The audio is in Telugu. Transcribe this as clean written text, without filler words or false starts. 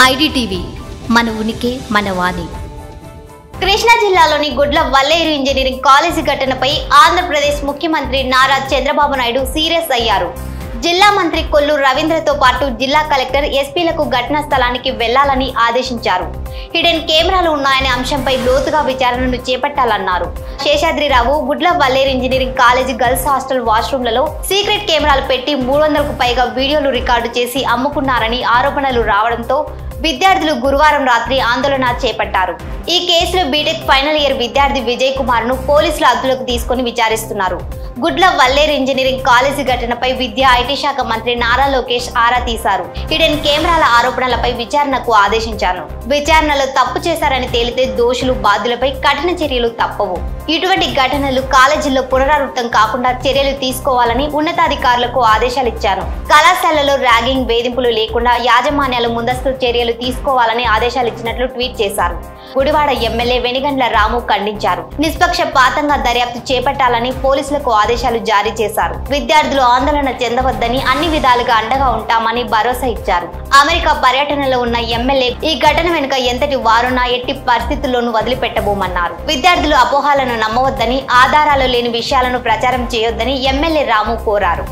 ఐడిటీవీ మన ఉనికి మన వాణి. కృష్ణా జిల్లాలోని గుడ్ల వల్లేరు ఇంజనీరింగ్ కాలేజీ ఘటనపై ఆంధ్రప్రదేశ్ ముఖ్యమంత్రి నారా చంద్రబాబు నాయుడు సీరియస్ అయ్యారు. జిల్లా మంత్రి కొల్లు రవీంద్రతో పాటు జిల్లా కలెక్టర్ ఎస్పీలకు ఘటనా స్థలానికి వెళ్లాలని ఆదేశించారు. హిడెన్ కెమెరాలు ఉన్నాయనే అంశంపై లోతుగా విచారణను చేపట్టాలన్నారు. Seshadrirao Gudlavalleru engineering college girls hostel వాష్రూమ్లలో సీక్రెట్ కెమెరాలు పెట్టి 300కు పైగా వీడియోలు రికార్డు చేసి అమ్ముకున్నారని ఆరోపణలు రావడంతో విద్యార్థులు గురువారం రాత్రి ఆందోళన చేపట్టారు. ఈ కేసులో బీటెక్ ఫైనల్ ఇయర్ విద్యార్థి విజయ్ కుమార్ ను పోలీసులు అదుపులోకి తీసుకుని విచారిస్తున్నారు. గుడ్ల వల్లేరు ఇంజనీరింగ్ కాలేజీ ఘటనపై విద్యా ఐటీ శాఖ మంత్రి నారా లోకేష్ ఆరా తీశారు. హిడెన్ కెమెరాల ఆరోపణలపై విచారణకు ఆదేశించారు. విచారణలో తప్పు చేశారని తేలితే దోషులు బాధ్యులపై కఠిన చర్యలు తప్పవు. ఇటువంటి ఘటనలు కాలేజీల్లో పునరావృతం కాకుండా చర్యలు తీసుకోవాలని ఉన్నతాధికారులకు ఆదేశాలు ఇచ్చారు. కళాశాలలో ర్యాగింగ్ వేధింపులు లేకుండా యాజమాన్యాలు ముందస్తు చర్యలు తీసుకోవాలని ఆదేశాలు ఇచ్చినట్లు ట్వీట్ చేశారు. గుడివాడ ఎమ్మెల్యే వెనిగండ్ల రాము ఖండించారు. నిష్పక్షపాతంగా దర్యాప్తు చేపట్టాలని పోలీసులకు ఆదేశాలు జారీ చేశారు. విద్యార్థులు ఆందోళన చెందవద్దని అన్ని విధాలుగా అండగా ఉంటామని భరోసా ఇచ్చారు. అమెరికా పర్యటనలో ఉన్న ఎమ్మెల్యే ఈ ఘటన వెనుక ఎంతటి వారున్నా ఎట్టి పరిస్థితుల్లోనూ వదిలిపెట్టబోమన్నారు. విద్యార్థులు అపోహలను నమ్మవద్దని, ఆధారాలు లేని విషయాలను ప్రచారం చేయొద్దని ఎమ్మెల్యే రాము కోరారు.